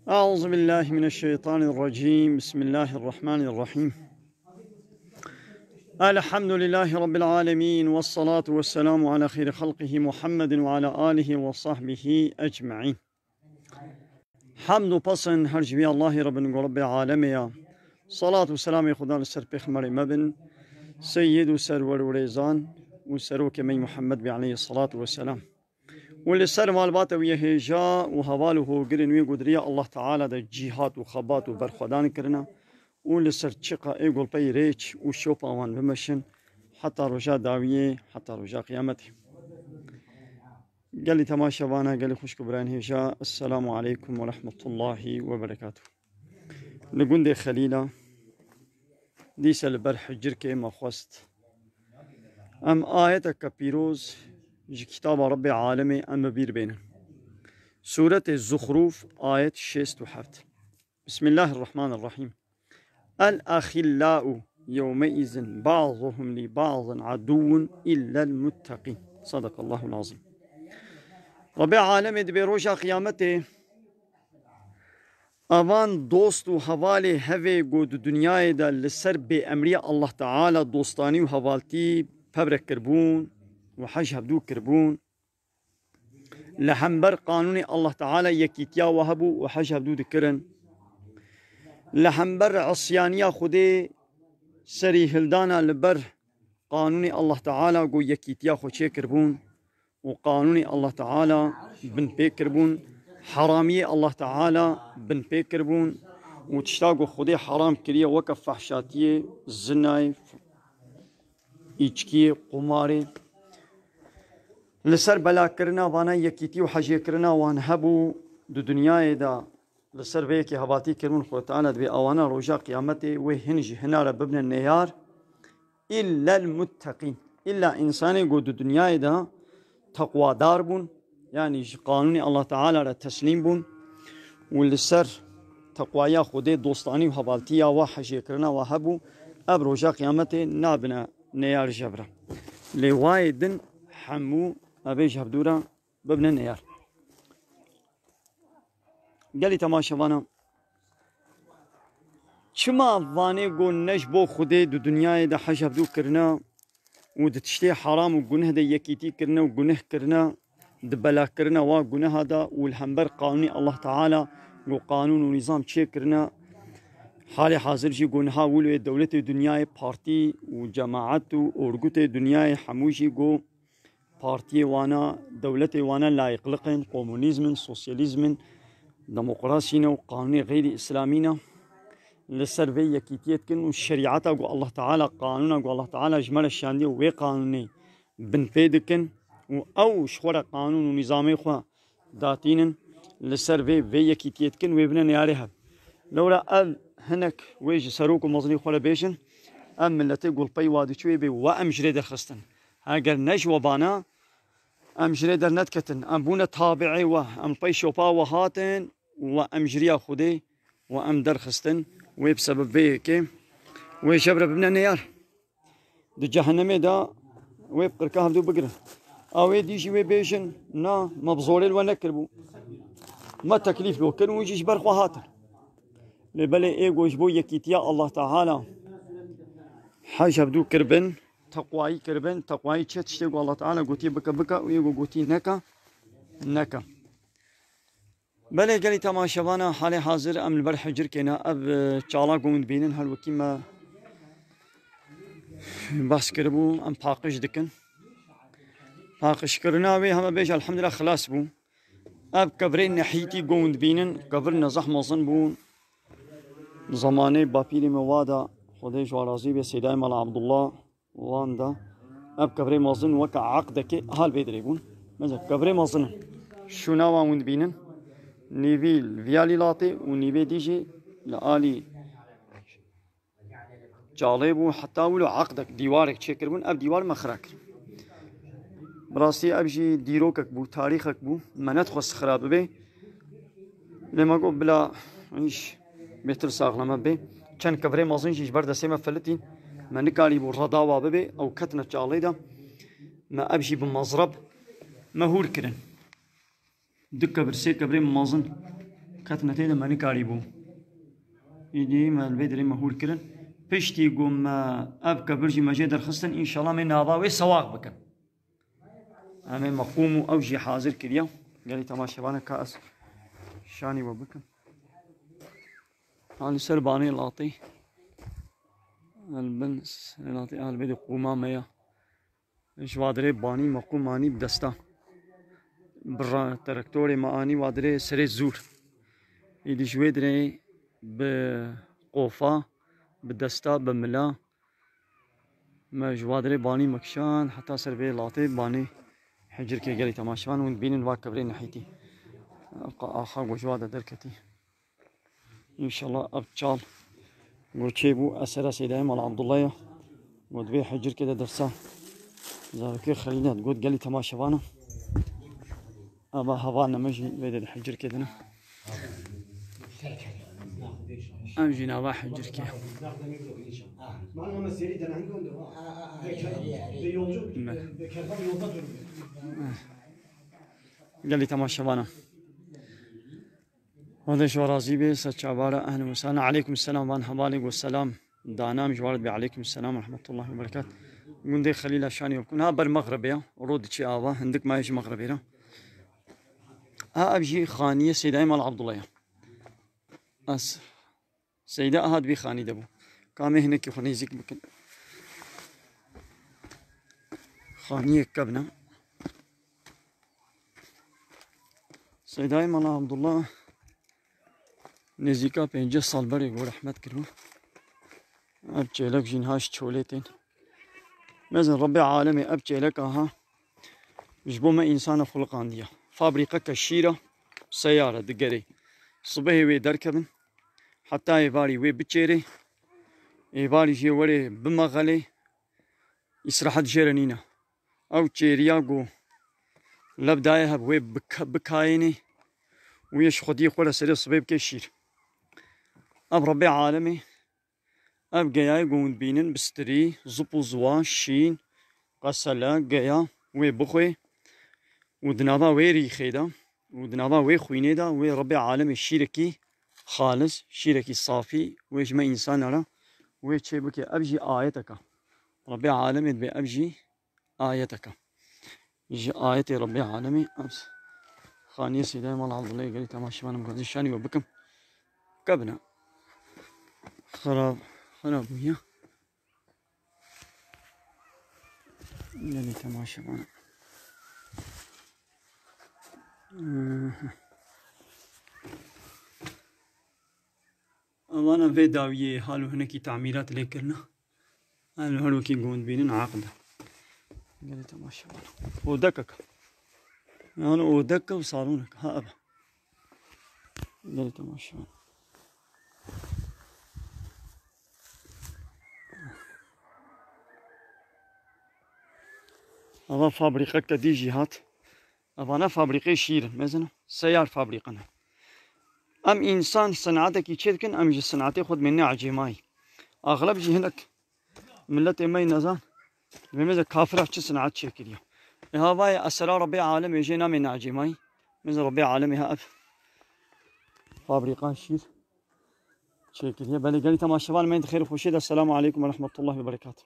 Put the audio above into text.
أعوذ بالله من الشيطان الرجيم. بسم الله الرحمن الرحيم. الحمد لله رب العالمين، والصلاة والسلام على خير خلقه محمد وعلى آله وصحبه أجمعين. حمد و پسند هر جوی الله رب العالمين. صلاة و سلام خدا لسر پیغمبر مبن سيد و سرور و ریزان و سروک می محمد عليه الصلاة والسلام. ولسر مالبات ويه جا وهواله قرن ويقدريا الله تعالى دا جهات وخبات وبرخدان كرنا ولسر تشقا ايقول بي ريش وشوبا وان بمشن حتى رجاء داوية حتى رجاء قيامته. قال لي تماشى وانا قال لي خوش كبران هجا. السلام عليكم ورحمة الله وبركاته. لقون دي خليلة ديس البرح جركي ما خواست ام آيتك بيروز كتاب رب العالمين أما بير بينا سورة الزخرف آية 67. بسم الله الرحمن الرحيم. الأخلاء يومئذ بعضهم لبعض عدو إلا المتقين. صدق الله العظيم. رب العالمين بروجا قيامته أوان دوست و حوالي هوي قود دنيا دا لسر بأمري الله تعالى دوستاني و حوالتي ببرك كربون وحج هبدو كربون لحنبر قانون الله تعالى يكيتيا وهبو وحج هبدو دكرن لحنبر عصيانيا خدي سري هلدانا لبر قانون الله تعالى قو يكيتيا خوشي كربون وقانون الله تعالى بن بيكربون حرامي الله تعالى بن بيكربون وتشتاقو خدي حرام كريا وكف فحشاتيه زناي إيجكي قماري لسر بلا کرنا وانا یکیتی و حجی کرنا وان هبو دو دنیای دا لسر ویکی هواتی کرون خود تعالی دوی آوانا روژا قیامتی و هنجی هنار ببن النيار إلا المتقين. إلا إنساني قو دو دنیای دا تقوى دار بون يعني قانون الله تعالى را تسليم بون ولسر تقوى خودی دوستانی و حوالتیا و حجی کرنا و هبو اب روژا قیامتی نابنا نيار جبرا لوايدن حمو أبيج هبدورا ببن النيار. قالي تماشى وانا چما واني قول نجبو خودي دو دنياي دا حج هبدو كرنا ود تشتي حرام و گنه دا يكيتي كرنا و گنه كرنا دبلا كرنا و گنه دا والحنبر قانوني الله تعالى و قانون و نظام چه كرنا حال حاضر جي گنها ولو دولة دنياي بارتي و جماعت و ارگوت دنياي حموشي گو بارتي وانا دولة وانا لا يقلقن كومونيزم سوسياليزم ديمقراطينا وقانون غير اسلامينا لسر في يكيتيت كن والشريعه الله تعالى قانونا الله تعالى جمال الشاندي و قانوني بن فيدكن او شورا قانون ونظامي خو داتين لسر في يكيتيت كن وابن ياريها لولا ال هنك ويج سروك مزني خلا بيشن ام ملتي قول بي وادي شوي بي وام جريد خستن هاجر نجوا بانا ام جريد نتكتن ام بونا تابعي و ام بي شوبا وهاتن وام جريا خدي وام درخستن وبسبب بيك ويشبر بنا نيار دو جهنم دا ويبقر كهف دو بقرة او يديجي ويبيشن نا مبزول ونكربو ما تكليف لو كانوا يجيش برخو هاتن لبلي ايقوش بو يكيتيا الله تعالى حاج هبدو كربن تقواي كربن تقواي تشتغل الله تعالى قوتي بكا بكا ويقو قوتي نكا نكا بلي قالي تماشوانا حالي حاضر ام البرح جركنا اب چالا قوند بينن هالوكيما بس كربو ام باقش دكن باقش كرناوي هم بيش الحمد لله خلاص بو اب كبرين نحيتي قوند بينن كبرنا زحمة صن بون زماني بابيلي موادا خدي جوارازي بسيداي مال عبد الله واندا اب كبري مازن وكا عقدك هال بيدريبون مثلا كبري مازن شونا وند بينن نيفيل فيالي لاتي ونيفي ديجي لالي جالبو حتى ولو عقدك ديوارك تشكربون اب ديوار مخرك براسي ابجي ديروكك بو تاريخك بو ما ندخل خراب بي لما قول بلا ايش متر ساغلما بي كان كبري مازن جيش برد سيما فلتين ما نكالي بو رضاوة ببي او كتنة جاليدا ما ابجي بمزرب مهور كرن دكا برسي كبري مازن كتنا تيدا ماني كاريبو يدي ما البدري مهول كرن بشتي قوم أبكى برجي مجيد الخصن إن شاء الله من ناضاوي سواق بكن أنا مقوم أوجي حاضر كريا قال لي تماشى بانا كأس شاني وبكن هاني سرباني لاطي البنس لاطي أهل بدي قوما ميا إيش وادري باني مقوم ماني بدستا برا تركتوري ما أني وادري سري زور يدي شوي دري بقوفا بدستا بملا ما جوادري باني مكشان حتى سربي لاطي باني حجر كي قالي تماشان وين بين الواكبرين ناحيتي آخا وجواده دركتي إن شاء الله أبتشال وشيبو أسرة سيدايم على عبد الله ودبي حجر كده درسا زاركي خلينا تقول قالي تماشوانا أبا هوانا مجي بيد الحجر كده أمجي نابا حجر كده قالي تماشوانا هذا شو رازي بي ستشعبارة أهلا وسهلا عليكم السلام وان حبالك والسلام دانا مجوارد بعليكم السلام ورحمة الله وبركاته قندي خليل شاني وكون ها بالمغرب يا رود شي آبا عندك ما يجي مغربي ها أبجي خانية سيدة مال عبد الله أس سيدة هاد بي خاني دبو كامي هناك يخوني زيك بكن خانية كبنا سيدة مال عبد الله نزيكا 5 سال بري يقول رحمت كرو ابجي لك جنهاش تشوليتين مازن ربي عالمي ابجي لك اها جبو ما انسان خلق عنديا فابريقة كشيرة سيارة دقري صبحي وي دركبن حتى يباري وي بتشيري يباري جي وري بمغلي يسرحت جيرانينا او تشيرياغو لبدايها بوي بكايني ويش خدي خولا سري صبيب كشير اب ربي عالمي اب جاي قوم بينن بستري زبو زوا شين قسلا جايا وي بخوي ودنابا وي ريخيدا ودنابا وي خوينيدا وي ربي عالمي شيركي خالص شيركي صافي ويش ما انسان على وي تشيبكي ابجي ايتك ربي عالمي بي ابجي ايتك يجي ايتي ربي عالمي امس خانية سيداي مال عبد الله قالي تماشي وانا مقدس شاني وبكم كبنا خراب ويا قالي تماشي وانا انا في داوية حالو هناكي تعميرات اللي كرنا هالو هلوكي قوند بينن عاقدة قالي تماشي وانا ودكك أنا ودك وصالونك ها أبا قلت ماشي هذا فابريقة كدي جهات أنا فابريقة شير مثلا سيار فابريقنا أم إنسان صنعتك يشتكن أم صنعتي خد مني عجيماي أغلب جي هناك ملة إمي نزان بمثل كافرة صنعت شكلية هاي أسرار ربي عالم يجينا من عجيماي مثل ربي عالمي ها فابريقان شير شكل هي بالي قالي تماشي ما خير وخشيد السلام عليكم ورحمة الله وبركاته.